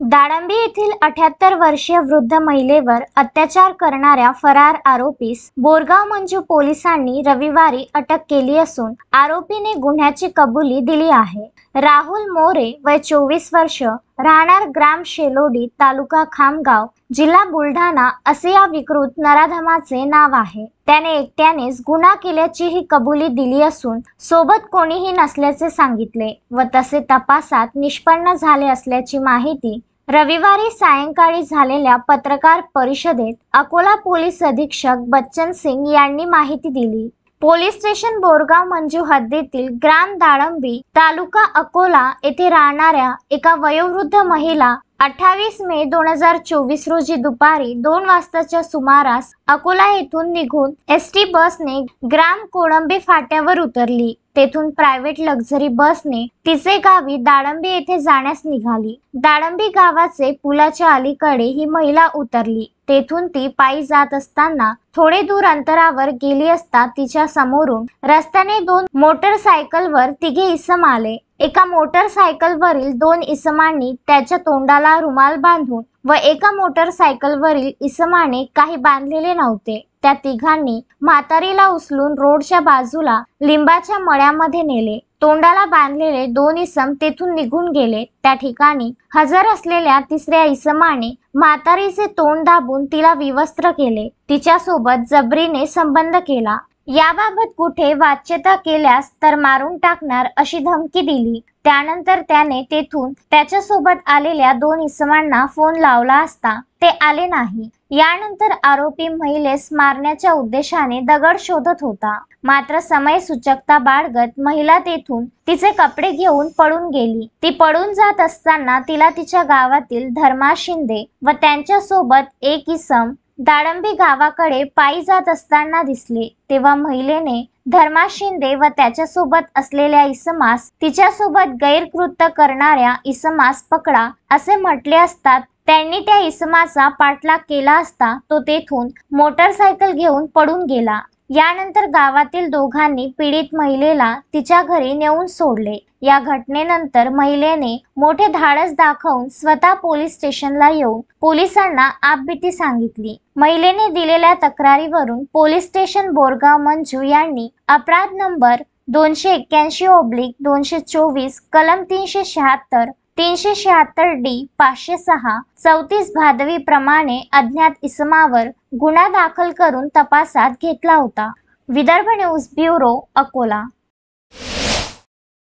दाळंबी येथील 78 वर्षीय वृद्ध महिलेवर अत्याचार करणाऱ्या फरार आरोपीस बोरगाव मंजू पोलिसांनी रविवारी अटक केली असून आरोपीने गुन्ह्याची कबुली दिली आहे। राहुल मोरे वय 24 वर्ष, राहणार ग्राम शेलोडी, तालुका खामगाव, जिल्हा बुलढाणा असे या विकृत नराधमाचे नाव आहे। त्याने एकट्यानेच गुन्हा केल्याची ही कबुली दिली असून सोबत कोणीही नसल्याचे सांगितले व तसे तपासात निष्पन्न झाले असल्याची माहिती रविवारी सायंकाळी झालेल्या पत्रकार परिषदेत अकोला पोलीस अधीक्षक बच्चन सिंग यांनी माहिती दिली। पोलीस स्टेशन बोरगाव मंजू हद्दीतील ग्राम दाळंबी, तालुका अकोला येथे राहणाऱ्या एका वयोवृद्ध महिला 28 मे 2024 रोजी दुपारी 2 वाजताच्या सुमारास अकोला येथून निघून एसटी बसने ग्राम कोळंबे फाट्यावर उतरली। तेथून प्रायव्हेट लक्झरी बसने तिचे गावी दाळंबी येथे जाण्यास निघाली। दाळंबी गावाचे पुलाच्या अलीकडे ही महिला उतरली। तेथून ती पायी जात असताना थोडे दूर अंतरावर गेली असता तिच्या समोरून रस्त्याने 2 मोटरसायकलवर तिघे इसम आले। एका मोटरसायकलवरील 2 इसमांनी त्याच्या तोंडाला रुमाल बांधून व एका मोटरसायकलवरील इसमाने काही बांधलेले नव्हते। त्या तिघांनी म्हातारीला उचलून रोडच्या बाजूला लिंबाच्या मळ्यामध्ये नेले। तोंडाला बांधलेले 2 इसम तेथून निघून गेले। त्या ठिकाणी हजर असलेल्या तिसऱ्या इसमाने म्हातारीचे तोंड दाबून तिला विवस्त्र केले। तिच्यासोबत जबरीने संबंध केला। याबाबत कुठे वाच्यता केल्यास तर मारून टाकणार अशी धमकी दिली। त्यानंतर त्याने तेथून त्याच्यासोबत आलेल्या 2 इसमांना फोन लावला असता ते आले नाही। यानंतर आरोपी महिलेस मारण्याच्या उद्देशाने दगड शोधत होता, मात्र समय सूचकता बाळगत महिला तेथून तिचे कपडे घेऊन पळून गेली। ती पळून जात असताना तिला तिच्या गावातील धर्मा शिंदे व त्यांच्यासोबत एक इसम दाळंबी गावाकडे पायी जात असताना दिसले। तेव्हा महिलेने धर्मा शिंदे व त्याच्यासोबत असलेल्या इसमास तिच्यासोबत गैरकृत्य करणाऱ्या इसमास पकडा असे म्हटले असता त्यांनी त्या इसमाचा पाठलाग केला असता तो तेथून मोटरसायकल घेऊन पळून गेला। यानंतर गावातील दोघांनी पीडित महिलेला तिच्या घरी नेऊन सोडले। या घटनेनंतर महिलेने मोठे धाडस दाखवून स्वतः पोलीस स्टेशनला येऊन पोलिसांना आपबीती सांगितली। महिलेने दिलेल्या तक्रारीवरून पोलीस स्टेशन बोरगाव मंजू यांनी अपराध नंबर 281/224 कलम 376 376 डी 506 34 भादवी प्रमाणे अज्ञात इसमावर गुन्हा दाखल करून तपासात घेतला होता। Vidarbha news bureau, Akola.